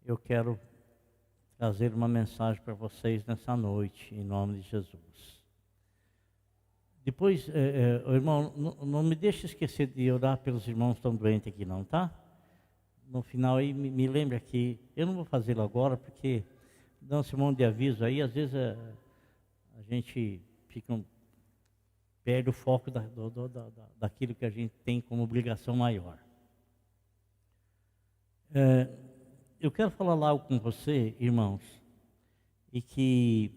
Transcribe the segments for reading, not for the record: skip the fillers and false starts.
eu quero trazer uma mensagem para vocês nessa noite, em nome de Jesus. Depois, irmão, não me deixe esquecer de orar pelos irmãos que estão doentes aqui não, tá? No final aí, me lembre aqui, eu não vou fazê-lo agora, porque dá um sermão de aviso aí, às vezes a gente perde o foco daquilo que a gente tem como obrigação maior. Eu quero falar algo com você, irmãos, e que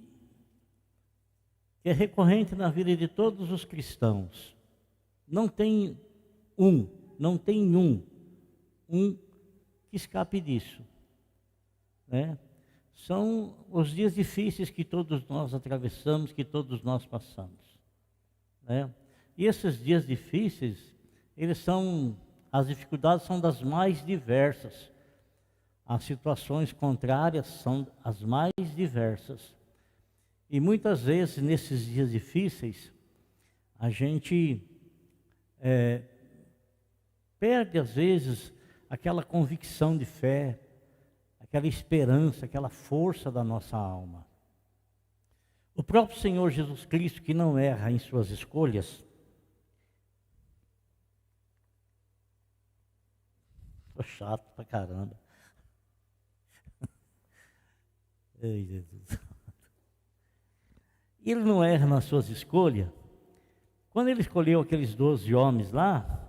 é recorrente na vida de todos os cristãos. Não tem um que escape disso, né? São os dias difíceis que todos nós atravessamos, que todos nós passamos, né? E esses dias difíceis, as dificuldades são das mais diversas. As situações contrárias são as mais diversas. E muitas vezes, nesses dias difíceis, a gente perde, às vezes, aquela convicção de fé, aquela esperança, aquela força da nossa alma. O próprio Senhor Jesus Cristo, que não erra em suas escolhas, tô chato pra caramba. Ei, Jesus. Ele não erra nas suas escolhas. Quando ele escolheu aqueles 12 homens lá,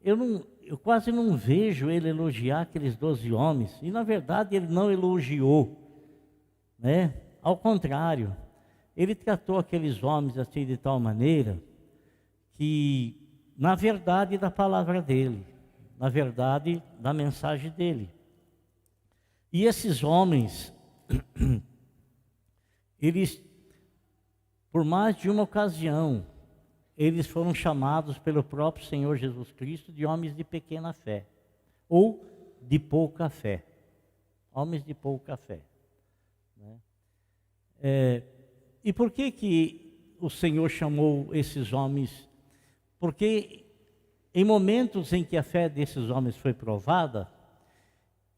eu quase não vejo ele elogiar aqueles 12 homens. E na verdade ele não elogiou, né? Ao contrário, ele tratou aqueles homens assim de tal maneira que, na verdade da palavra dele, na verdade da mensagem dele. E esses homens, eles, por mais de uma ocasião, eles foram chamados pelo próprio Senhor Jesus Cristo de homens de pequena fé, ou de pouca fé. Homens de pouca fé, né? E por que o Senhor chamou esses homens? Porque em momentos em que a fé desses homens foi provada,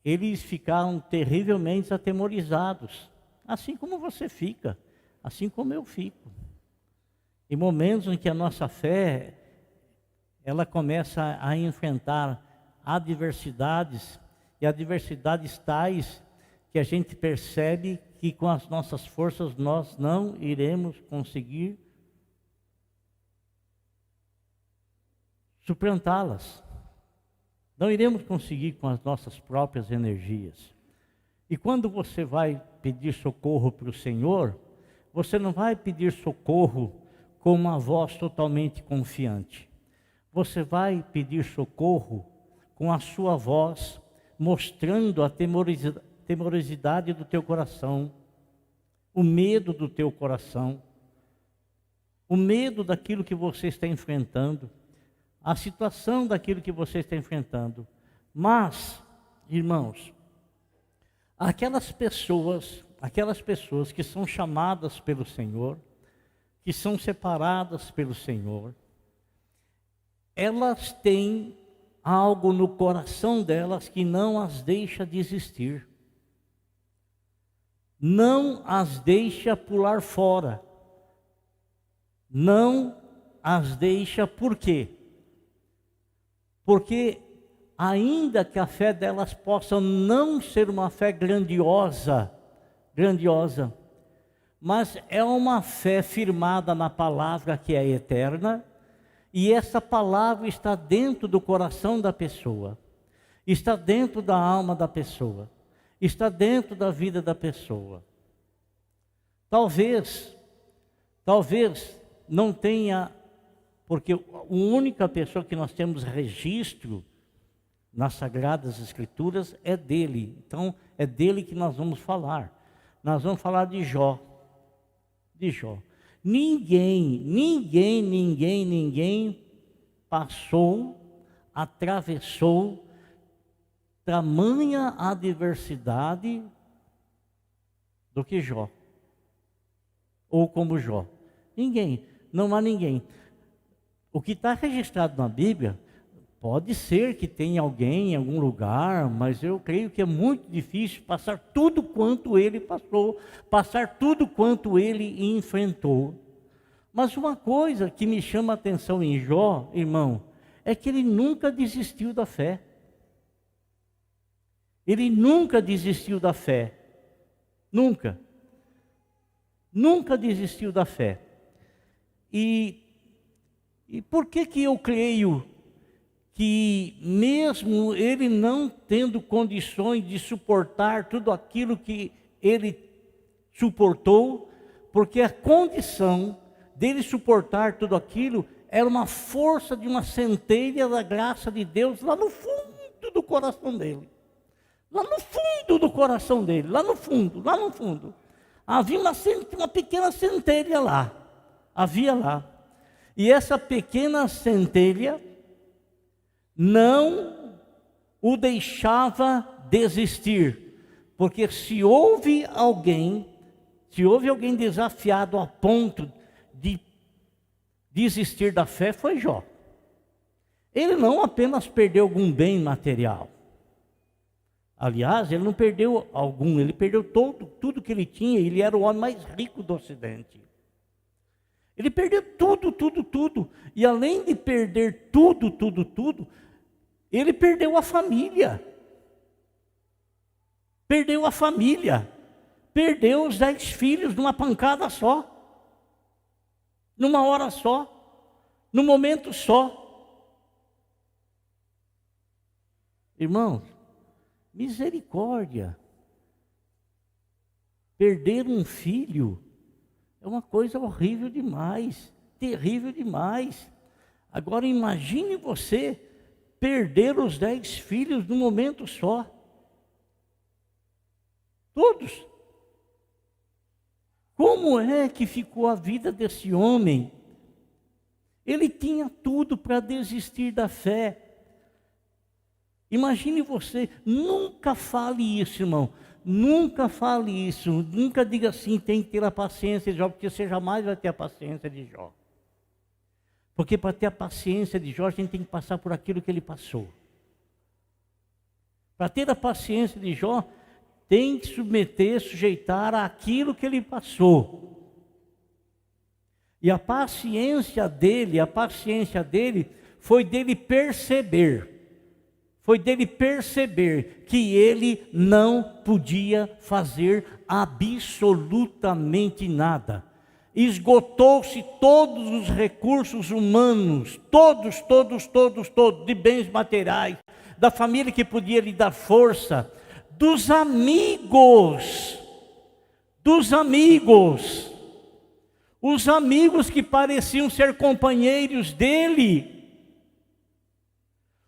eles ficaram terrivelmente atemorizados, assim como você fica, assim como eu fico. Em momentos em que a nossa fé, ela começa a enfrentar adversidades, e adversidades tais que a gente percebe que com as nossas forças nós não iremos conseguir suplantá-las. Não iremos conseguir com as nossas próprias energias. E quando você vai pedir socorro para o Senhor, você não vai pedir socorro com uma voz totalmente confiante. Você vai pedir socorro com a sua voz, mostrando a temerosidade do teu coração, o medo do teu coração, o medo daquilo que você está enfrentando, a situação daquilo que você está enfrentando. Mas, irmãos, aquelas pessoas que são chamadas pelo Senhor, que são separadas pelo Senhor, elas têm algo no coração delas que não as deixa desistir, não as deixa pular fora, não as deixa. Por quê? Porque ainda que a fé delas possa não ser uma fé grandiosa, mas é uma fé firmada na palavra que é eterna, e essa palavra está dentro do coração da pessoa, está dentro da alma da pessoa, está dentro da vida da pessoa. Talvez não tenha, porque a única pessoa que nós temos registro nas Sagradas Escrituras é dele. Então é dele que nós vamos falar. Nós vamos falar de Jó. Ninguém atravessou tamanha adversidade do que Jó, ou como Jó. Ninguém, não há ninguém. O que está registrado na Bíblia, Pode ser que tenha alguém em algum lugar, mas eu creio que é muito difícil passar tudo quanto ele passou, passar tudo quanto ele enfrentou. Mas uma coisa que me chama a atenção em Jó, irmão, é que ele nunca desistiu da fé. Ele nunca desistiu da fé. Nunca. Nunca desistiu da fé. E por que eu creio que mesmo ele não tendo condições de suportar tudo aquilo que ele suportou, porque a condição dele suportar tudo aquilo era uma força de uma centelha da graça de Deus lá no fundo do coração dele. Lá no fundo do coração dele, lá no fundo. Havia uma pequena centelha lá, havia lá. E essa pequena centelha não o deixava desistir, porque se houve alguém desafiado a ponto de desistir da fé, foi Jó. Ele não apenas perdeu algum bem material. Aliás, ele não perdeu algum, ele perdeu tudo que ele tinha. Ele era o homem mais rico do Ocidente. Ele perdeu tudo. E além de perder tudo, ele perdeu a família. Perdeu os 10 filhos numa pancada só. Numa hora só. Num momento só. Irmãos, misericórdia. Perder um filho é uma coisa horrível demais, terrível demais. Agora imagine você perder os 10 filhos num momento só. Todos. Como é que ficou a vida desse homem? Ele tinha tudo para desistir da fé. Imagine você, nunca fale isso, irmão. Nunca fale isso. Nunca diga assim, tem que ter a paciência de Jó, porque você jamais vai ter a paciência de Jó. Porque para ter a paciência de Jó, a gente tem que passar por aquilo que ele passou. Para ter a paciência de Jó, tem que sujeitar àquilo que ele passou. E a paciência dele foi dele perceber. Que ele não podia fazer absolutamente nada. Esgotou-se todos os recursos humanos, todos, de bens materiais, da família que podia lhe dar força, dos amigos, os amigos que pareciam ser companheiros dele,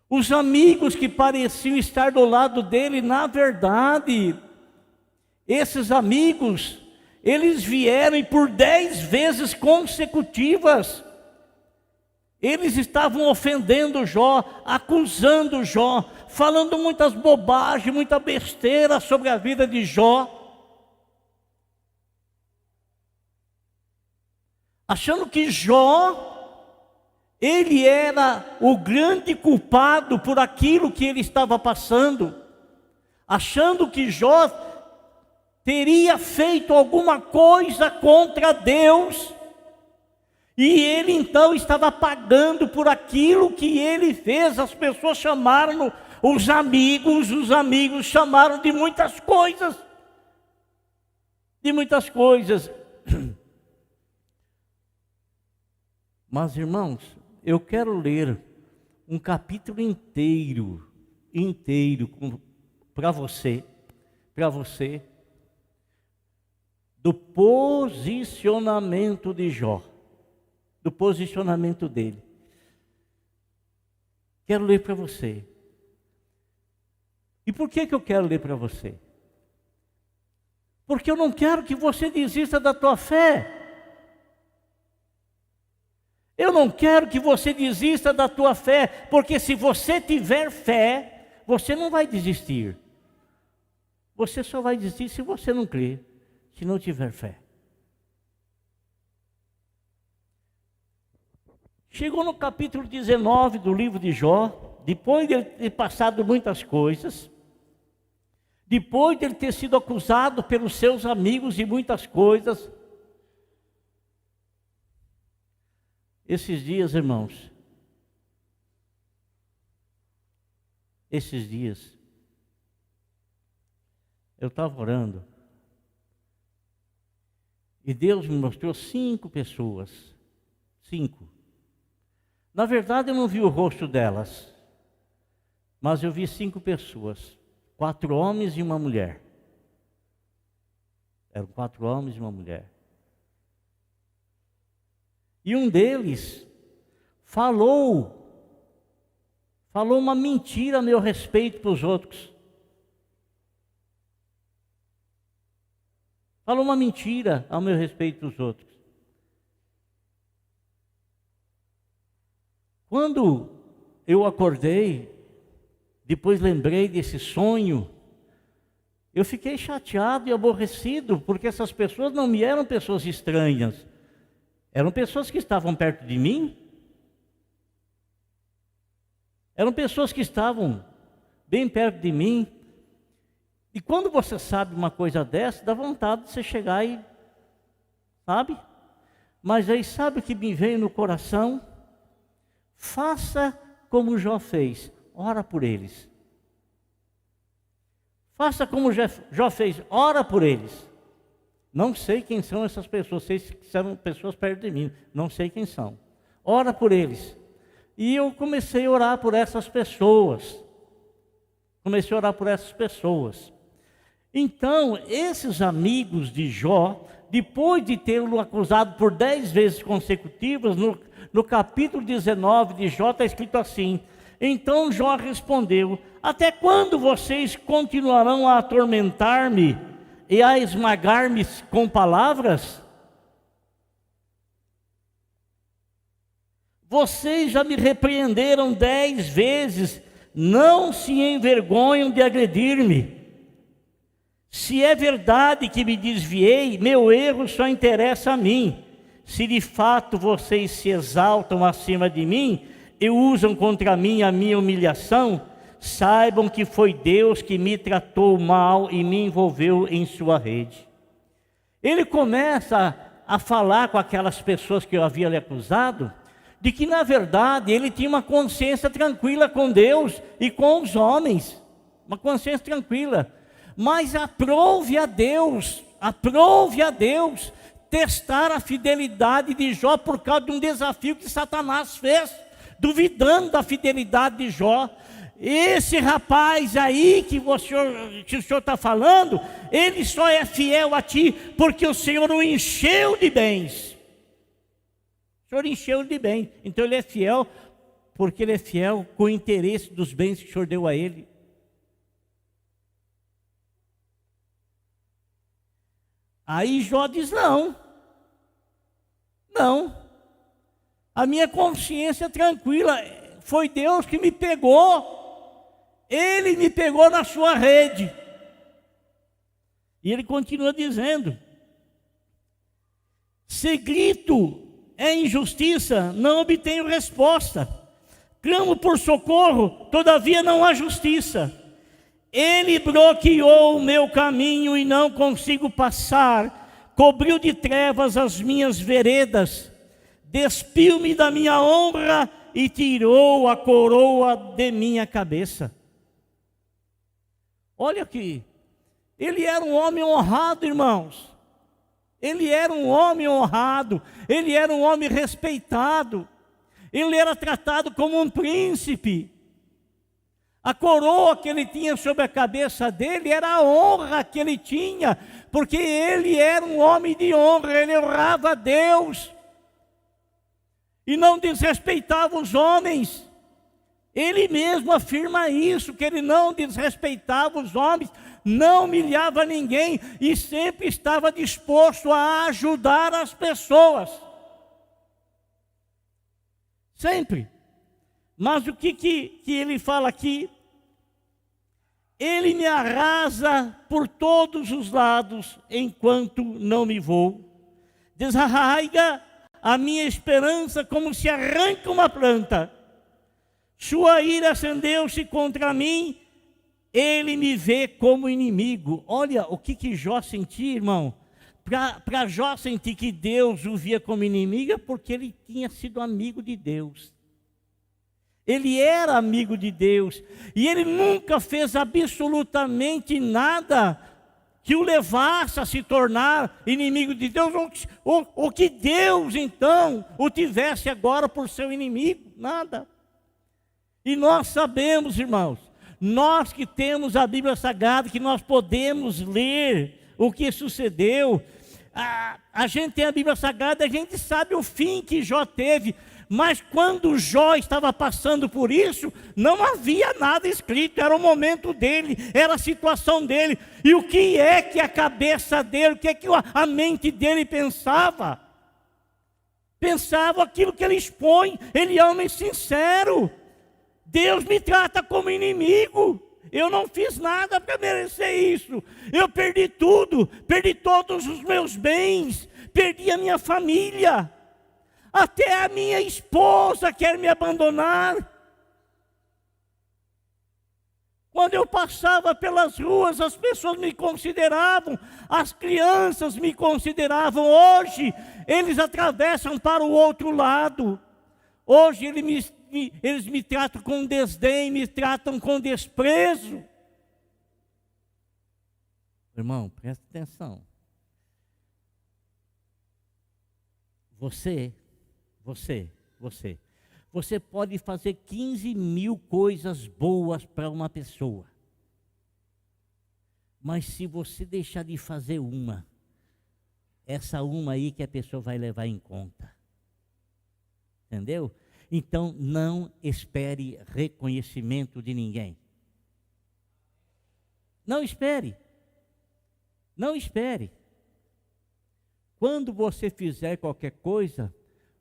os amigos que pareciam estar do lado dele. Na verdade, esses amigos, eles vieram e por 10 vezes consecutivas, eles estavam ofendendo Jó, acusando Jó, falando muitas bobagens, muita besteira sobre a vida de Jó, achando que Jó, ele era o grande culpado por aquilo que ele estava passando, achando que Jó teria feito alguma coisa contra Deus, e ele então estava pagando por aquilo que ele fez. As pessoas chamaram os amigos chamaram de muitas coisas, Mas, irmãos, eu quero ler um capítulo inteiro para você, do posicionamento de Jó, do posicionamento dele. Quero ler para você. E por que eu quero ler para você? Porque eu não quero que você desista da tua fé. Eu não quero que você desista da tua fé, porque se você tiver fé, você não vai desistir. Você só vai desistir se você não crer, se não tiver fé. Chegou no capítulo 19 do livro de Jó, depois de ele ter passado muitas coisas, depois de ele ter sido acusado pelos seus amigos de muitas coisas, esses dias, irmãos, eu estava orando, e Deus me mostrou 5 pessoas, 5. Na verdade, eu não vi o rosto delas, mas eu vi 5 pessoas, 4 homens e uma mulher. Eram 4 homens e uma mulher. E um deles falou uma mentira a meu respeito para os outros. Falou uma mentira ao meu respeito para os outros. Quando eu acordei, depois lembrei desse sonho, eu fiquei chateado e aborrecido, porque essas pessoas não me eram pessoas estranhas, eram pessoas que estavam perto de mim, eram pessoas que estavam bem perto de mim. E quando você sabe uma coisa dessa, dá vontade de você chegar e, sabe? Mas aí sabe o que me veio no coração? Faça como Jó fez, ora por eles. Faça como Jó fez, ora por eles. Não sei quem são essas pessoas, sei que são pessoas perto de mim, não sei quem são. Ora por eles. E eu comecei a orar por essas pessoas. Então, esses amigos de Jó, depois de tê-lo acusado por 10 vezes consecutivas, no capítulo 19 de Jó está escrito assim: então Jó respondeu: até quando vocês continuarão a atormentar-me e a esmagar-me com palavras? Vocês já me repreenderam 10 vezes, não se envergonham de agredir-me. Se é verdade que me desviei, meu erro só interessa a mim. Se de fato vocês se exaltam acima de mim e usam contra mim a minha humilhação, saibam que foi Deus que me tratou mal e me envolveu em sua rede. Ele começa a falar com aquelas pessoas que eu havia lhe acusado, de que na verdade ele tinha uma consciência tranquila com Deus e com os homens, uma consciência tranquila, mas aprove a Deus testar a fidelidade de Jó por causa de um desafio que Satanás fez, duvidando da fidelidade de Jó. Esse rapaz aí que o senhor está falando, ele só é fiel a ti porque o Senhor o encheu de bens. O Senhor encheu de bens, então ele é fiel porque ele é fiel com o interesse dos bens que o Senhor deu a ele. Aí Jó diz: não, a minha consciência é tranquila, foi Deus que me pegou, Ele me pegou na sua rede. E ele continua dizendo: se grito é injustiça, não obtenho resposta, clamo por socorro, todavia não há justiça. Ele bloqueou o meu caminho e não consigo passar, cobriu de trevas as minhas veredas, despiu-me da minha honra e tirou a coroa de minha cabeça. Olha aqui, ele era um homem honrado, irmãos. Ele era um homem honrado, ele era um homem respeitado, ele era tratado como um príncipe. A coroa que ele tinha sobre a cabeça dele era a honra que ele tinha, porque ele era um homem de honra, ele honrava a Deus e não desrespeitava os homens. Ele mesmo afirma isso, que ele não desrespeitava os homens, não humilhava ninguém e sempre estava disposto a ajudar as pessoas. Sempre. Mas o que ele fala aqui? Ele me arrasa por todos os lados enquanto não me vou. Desarraiga a minha esperança como se arranca uma planta. Sua ira acendeu-se contra mim, ele me vê como inimigo. Olha o que Jó sentia, irmão. Para Jó sentir que Deus o via como inimigo, é porque ele tinha sido amigo de Deus. Ele era amigo de Deus. E ele nunca fez absolutamente nada que o levasse a se tornar inimigo de Deus, ou que Deus, então, o tivesse agora por seu inimigo. Nada. E nós sabemos, irmãos, nós que temos a Bíblia Sagrada, que nós podemos ler o que sucedeu, a gente tem a Bíblia Sagrada, a gente sabe o fim que Jó teve, mas quando Jó estava passando por isso, não havia nada escrito, era o momento dele, era a situação dele, e o que é que a cabeça dele, o que é que a mente dele pensava? Pensava aquilo que ele expõe, ele é homem sincero. Deus me trata como inimigo. Eu não fiz nada para merecer isso. Eu perdi tudo, perdi todos os meus bens, perdi a minha família. Até a minha esposa quer me abandonar. Quando eu passava pelas ruas, as pessoas me consideravam, as crianças me consideravam. Hoje, eles atravessam para o outro lado. Hoje, eles me tratam com desdém, me tratam com desprezo. Irmão, presta atenção. Você pode fazer 15 mil coisas boas para uma pessoa. Mas se você deixar de fazer essa uma aí que a pessoa vai levar em conta. Entendeu? Então, não espere reconhecimento de ninguém. Não espere. Não espere. Quando você fizer qualquer coisa,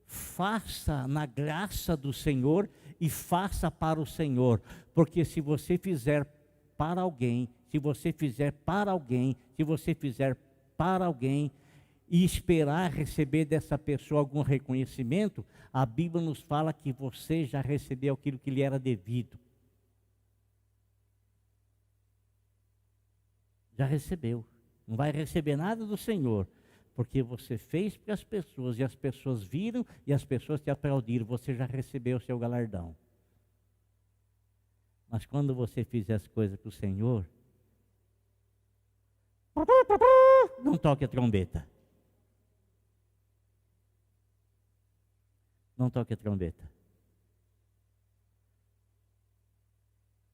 faça na graça do Senhor e faça para o Senhor. Porque se você fizer para alguém, se você fizer para alguém, e esperar receber dessa pessoa algum reconhecimento, a Bíblia nos fala que você já recebeu aquilo que lhe era devido. Já recebeu. Não vai receber nada do Senhor, porque você fez para as pessoas, e as pessoas viram, e as pessoas te aplaudiram, você já recebeu o seu galardão. Mas quando você fizer as coisas para o Senhor, não toque a trombeta. Não toque a trombeta.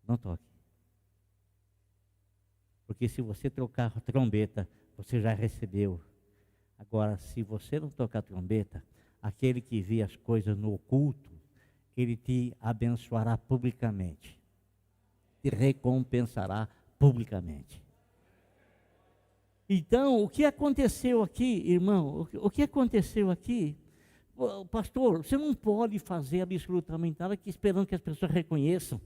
Não toque. Porque se você trocar a trombeta, você já recebeu. Agora, se você não tocar a trombeta, aquele que vê as coisas no oculto, ele te abençoará publicamente. Te recompensará publicamente. Então, o que aconteceu aqui, irmão? O que aconteceu aqui? Pastor, você não pode fazer absolutamente nada aqui esperando que as pessoas reconheçam.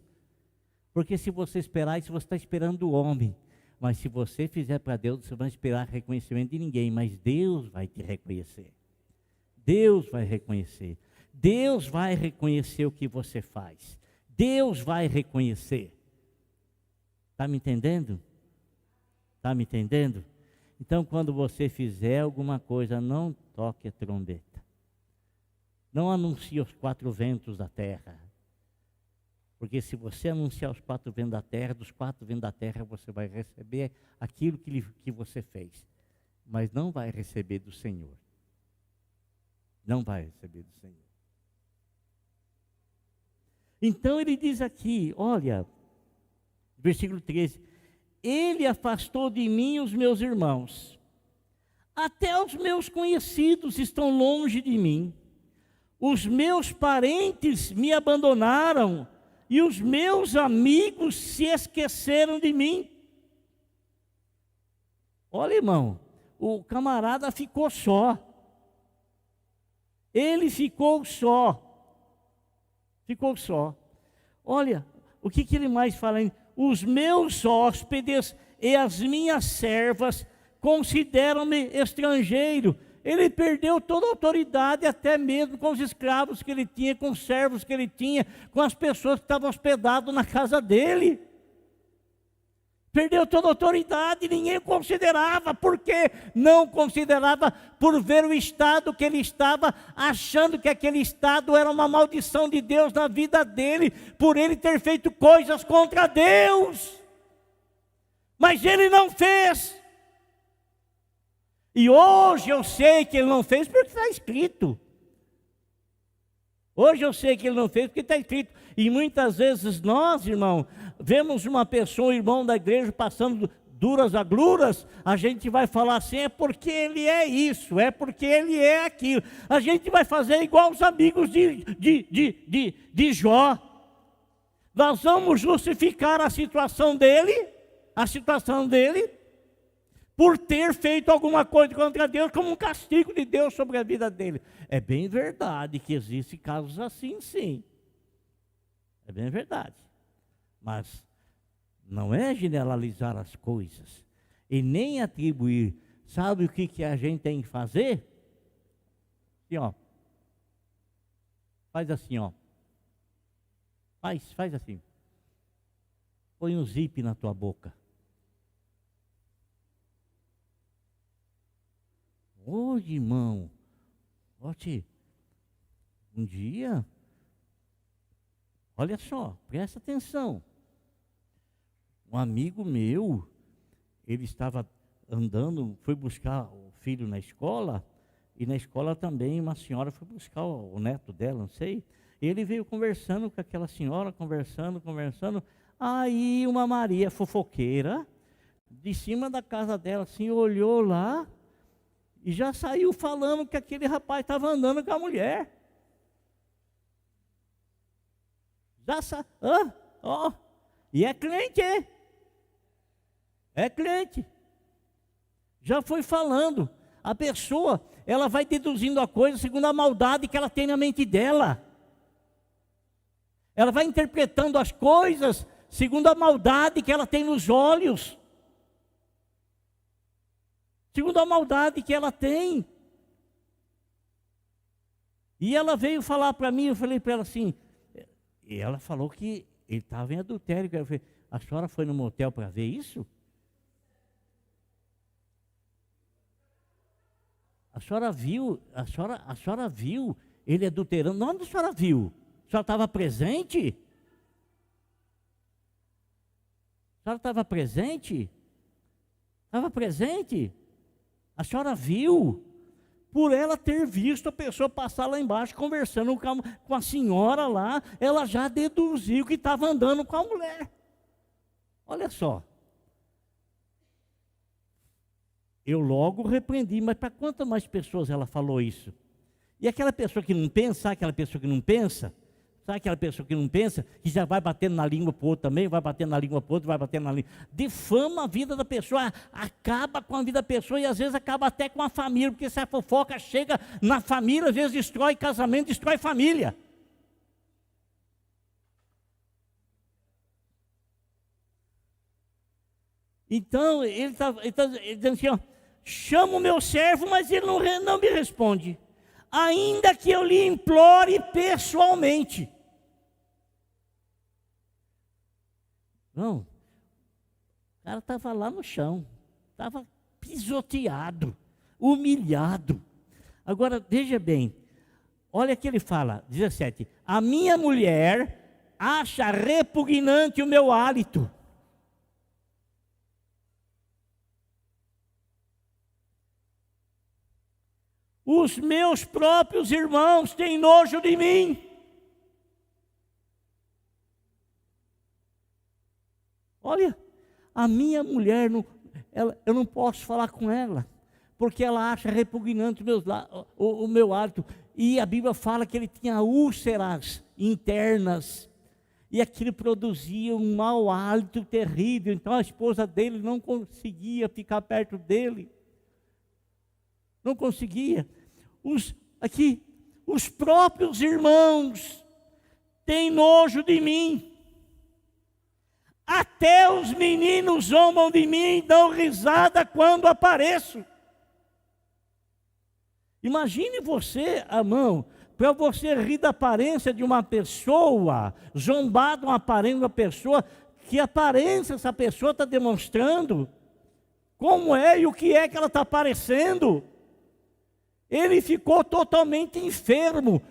Porque se você esperar isso, você está esperando o homem. Mas se você fizer para Deus, você não vai esperar reconhecimento de ninguém. Mas Deus vai te reconhecer. Deus vai reconhecer. Deus vai reconhecer o que você faz. Deus vai reconhecer. Está me entendendo? Está me entendendo? Então, quando você fizer alguma coisa, não toque a trombeta. Não anuncie os 4 ventos da terra. Porque se você anunciar os 4 ventos da terra, dos 4 ventos da terra você vai receber aquilo que você fez. Mas não vai receber do Senhor. Não vai receber do Senhor. Então ele diz aqui, olha, versículo 13. Ele afastou de mim os meus irmãos. Até os meus conhecidos estão longe de mim. Os meus parentes me abandonaram e os meus amigos se esqueceram de mim. Olha, irmão, o camarada ficou só. Ele ficou só. Ficou só. Olha, o que ele mais fala? Os meus hóspedes e as minhas servas consideram-me estrangeiro. ele perdeu toda a autoridade, até mesmo com os escravos que ele tinha, com os servos que ele tinha, com as pessoas que estavam hospedadas na casa dele. Perdeu toda a autoridade, ninguém o considerava. Por quê? Não considerava por ver o estado que ele estava, achando que aquele estado era uma maldição de Deus na vida dele, por ele ter feito coisas contra Deus. Mas ele não fez. E hoje eu sei que ele não fez porque está escrito. Hoje eu sei que ele não fez porque está escrito. E muitas vezes nós, irmão, vemos uma pessoa, um irmão da igreja, passando duras agruras, a gente vai falar assim, é porque ele é isso, é porque ele é aquilo. A gente vai fazer igual os amigos de Jó. Nós vamos justificar a situação dele, por ter feito alguma coisa contra Deus, como um castigo de Deus sobre a vida dele. É bem verdade que existem casos assim, sim. É bem verdade. Mas não é generalizar as coisas e nem atribuir. Sabe o que a gente tem que fazer? Assim, ó. Faz assim, ó. Faz assim. Põe um zip na tua boca. Hoje, irmão, um dia, olha só, presta atenção. Um amigo meu, ele estava andando, foi buscar o filho na escola, e na escola também uma senhora foi buscar o neto dela, não sei. Ele veio conversando com aquela senhora, conversando. Aí uma Maria fofoqueira, de cima da casa dela, assim, olhou lá, e já saiu falando que aquele rapaz estava andando com a mulher. E é crente, é crente. Já foi falando. A pessoa, ela vai deduzindo a coisa segundo a maldade que ela tem na mente dela. Ela vai interpretando as coisas segundo a maldade que ela tem nos olhos. Segundo a maldade que ela tem. E ela veio falar para mim, eu falei para ela assim, e ela falou que ele estava em adultério. Eu falei, a senhora foi no motel para ver isso? A senhora viu ele adulterando? Onde a senhora viu? A senhora estava presente? A senhora estava presente? Estava presente? A senhora viu? Por ela ter visto a pessoa passar lá embaixo conversando com a senhora lá, ela já deduziu que estava andando com a mulher. Olha só. Eu logo repreendi, mas para quantas mais pessoas ela falou isso? E aquela pessoa que não pensa, sabe aquela pessoa que não pensa? Sabe aquela pessoa que não pensa, que já vai batendo na língua para o outro também, vai batendo na língua para o outro, vai batendo na língua. Difama a vida da pessoa, acaba com a vida da pessoa e às vezes acaba até com a família, porque se a fofoca chega na família, às vezes destrói casamento, destrói família. Então, ele está dizendo assim, ó, chamo o meu servo, mas ele não me responde. Ainda que eu lhe implore pessoalmente. Não, o cara estava lá no chão, estava pisoteado, humilhado. Agora, veja bem, olha que ele fala, 17, a minha mulher acha repugnante o meu hálito. Os meus próprios irmãos têm nojo de mim. Olha, a minha mulher, eu não posso falar com ela, porque ela acha repugnante o meu hálito. E a Bíblia fala que ele tinha úlceras internas, e aquilo produzia um mau hálito terrível. Então a esposa dele não conseguia ficar perto dele. Não conseguia. Os próprios irmãos têm nojo de mim. Até os meninos zombam de mim e dão risada quando apareço. Imagine você, irmão, para você rir da aparência de uma pessoa, zombar de uma aparência de uma pessoa, que aparência essa pessoa está demonstrando, como é e o que é que ela está parecendo. Ele ficou totalmente enfermo,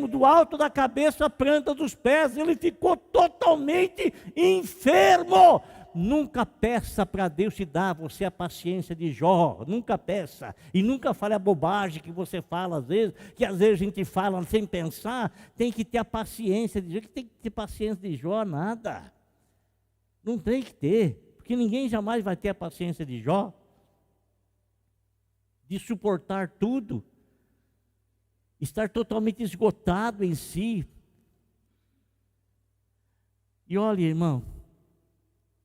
do alto da cabeça à planta dos pés, ele ficou totalmente enfermo. Nunca peça para Deus te dar você a paciência de Jó, nunca peça, e nunca fale a bobagem que você fala às vezes, que às vezes a gente fala sem pensar. Tem que ter a paciência de Jó. Que tem que ter paciência de Jó? Nada, não tem que ter, porque ninguém jamais vai ter a paciência de Jó, de suportar tudo, estar totalmente esgotado em si. E olha, irmão,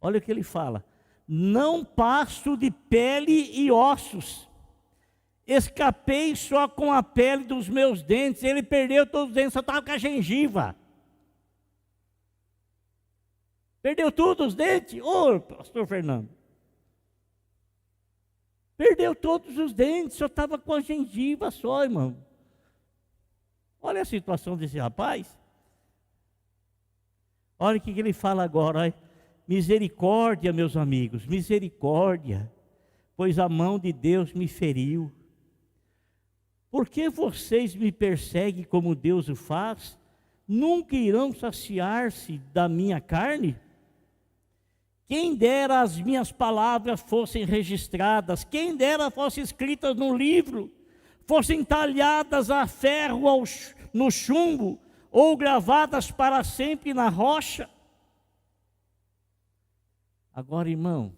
olha o que ele fala: não passo de pele e ossos, escapei só com a pele dos meus dentes. Ele perdeu todos os dentes, só estava com a gengiva. Perdeu todos os dentes? Ô, pastor Fernando, perdeu todos os dentes, só estava com a gengiva só, irmão. Olha a situação desse rapaz. Olha o que ele fala agora, olha. Misericórdia, meus amigos, misericórdia, pois a mão de Deus me feriu. Por que vocês me perseguem como Deus o faz? Nunca irão saciar-se da minha carne? Quem dera as minhas palavras fossem registradas, quem dera fossem escritas num livro, fossem talhadas a ferro no chumbo, ou gravadas para sempre na rocha. Agora, irmão,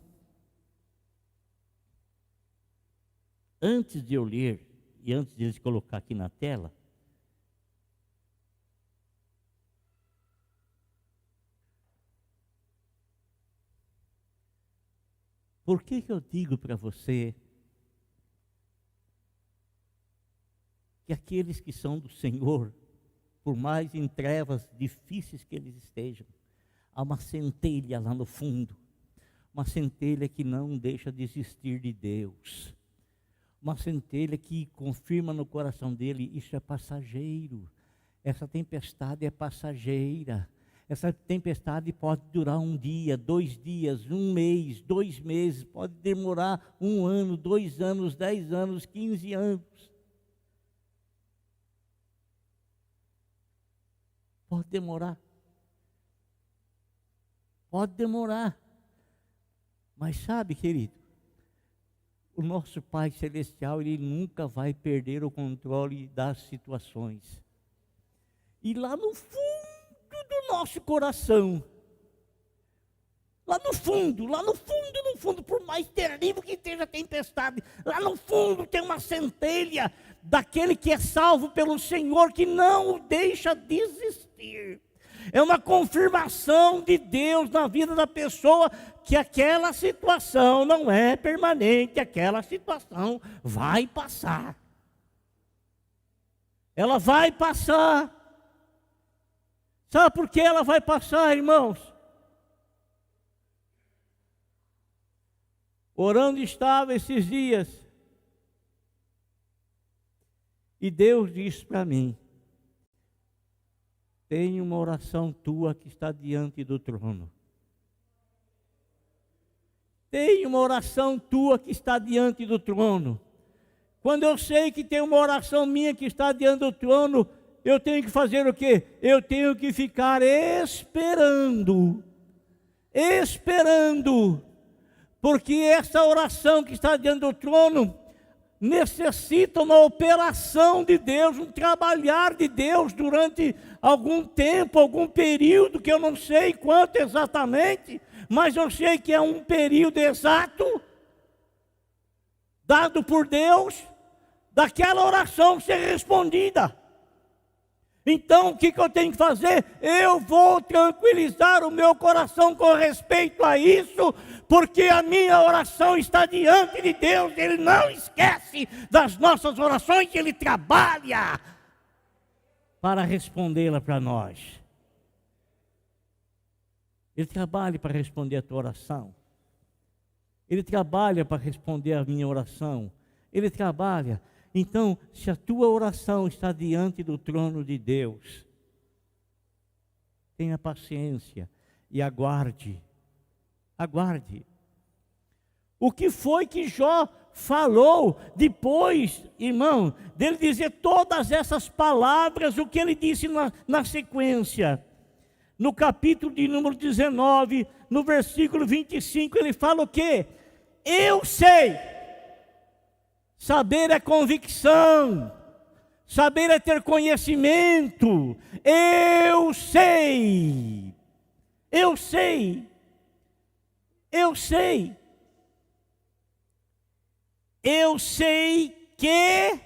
antes de eu ler, e antes de eles colocar aqui na tela, por que eu digo para você que aqueles que são do Senhor, por mais em trevas difíceis que eles estejam, há uma centelha lá no fundo, uma centelha que não deixa de existir de Deus, uma centelha que confirma no coração dele: isso é passageiro, essa tempestade é passageira, essa tempestade pode durar um dia, 2 dias, 1 mês, 2 meses, pode demorar 1 ano, 2 anos, 10 anos, 15 anos. Pode demorar. Pode demorar. Mas sabe, querido, o nosso Pai Celestial, Ele nunca vai perder o controle das situações. E lá no fundo do nosso coração, lá no fundo, por mais terrível que esteja a tempestade, lá no fundo tem uma centelha daquele que é salvo pelo Senhor, que não o deixa desistir. É uma confirmação de Deus na vida da pessoa, que aquela situação não é permanente, aquela situação vai passar. Ela vai passar. Sabe por que ela vai passar, irmãos? Orando estava esses dias, e Deus disse para mim: tem uma oração tua que está diante do trono. Tem uma oração tua que está diante do trono. Quando eu sei que tem uma oração minha que está diante do trono, eu tenho que fazer o quê? Eu tenho que ficar esperando. Porque essa oração que está diante do trono necessita uma operação de Deus, um trabalhar de Deus durante algum tempo, algum período, que eu não sei quanto exatamente, mas eu sei que é um período exato, dado por Deus, daquela oração ser respondida. Então, o que eu tenho que fazer? Eu vou tranquilizar o meu coração com respeito a isso, porque a minha oração está diante de Deus. Ele não esquece das nossas orações, Ele trabalha para respondê-la para nós. Ele trabalha para responder a tua oração. Ele trabalha para responder a minha oração. Ele trabalha. Então, se a tua oração está diante do trono de Deus, tenha paciência e aguarde. Aguarde. O que foi que Jó falou depois, irmão, dele dizer todas essas palavras, o que ele disse na sequência? No capítulo de número 19, no versículo 25, ele fala o quê? Eu sei. Saber é convicção. Saber é ter conhecimento. Eu sei. Eu sei. Eu sei. Eu sei que...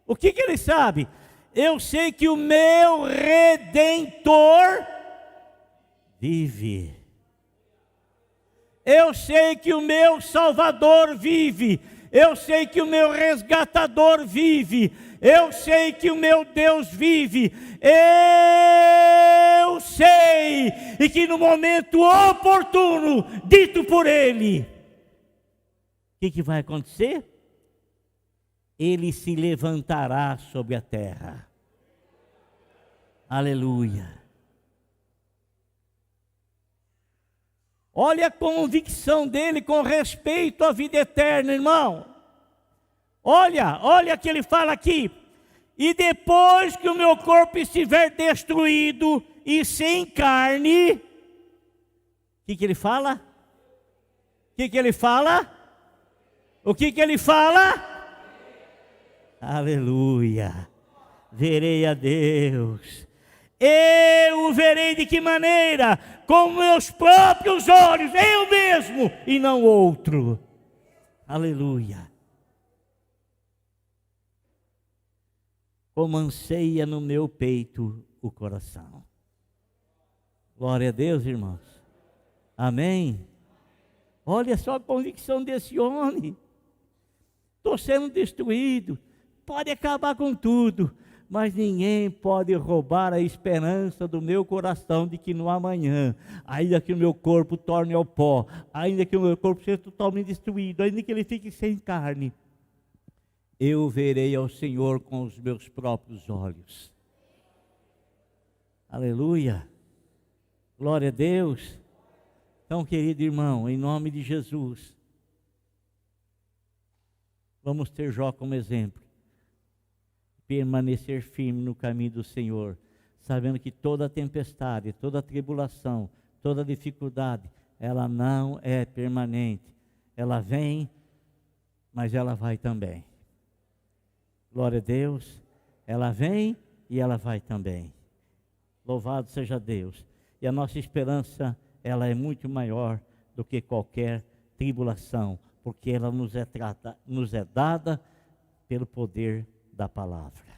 O que ele sabe? Eu sei que o meu Redentor vive. Eu sei que o meu Salvador vive. Eu sei que o meu resgatador vive. Eu sei que o meu Deus vive. Eu sei. E que no momento oportuno, dito por Ele, o que vai acontecer? Ele se levantará sobre a terra. Aleluia. Olha a convicção dele com respeito à vida eterna, irmão. Olha que ele fala aqui. E depois que o meu corpo estiver destruído e sem carne, o que ele fala? O que ele fala? O que ele fala? Aleluia. Verei a Deus. Eu o verei de que maneira? Com meus próprios olhos, eu mesmo, e não outro. Aleluia. Como anseia no meu peito o coração. Glória a Deus, irmãos. Amém. Olha só a convicção desse homem. Estou sendo destruído. Pode acabar com tudo. Mas ninguém pode roubar a esperança do meu coração de que no amanhã, ainda que o meu corpo torne ao pó, ainda que o meu corpo seja totalmente destruído, ainda que ele fique sem carne, eu verei ao Senhor com os meus próprios olhos. Aleluia. Glória a Deus. Então, querido irmão, em nome de Jesus, vamos ter Jó como exemplo. Permanecer firme no caminho do Senhor, sabendo que toda tempestade, toda tribulação, toda dificuldade, ela não é permanente. Ela vem, mas ela vai também. Glória a Deus. Ela vem e ela vai também. Louvado seja Deus. E a nossa esperança, ela é muito maior do que qualquer tribulação, porque ela nos é dada pelo poder da palavra.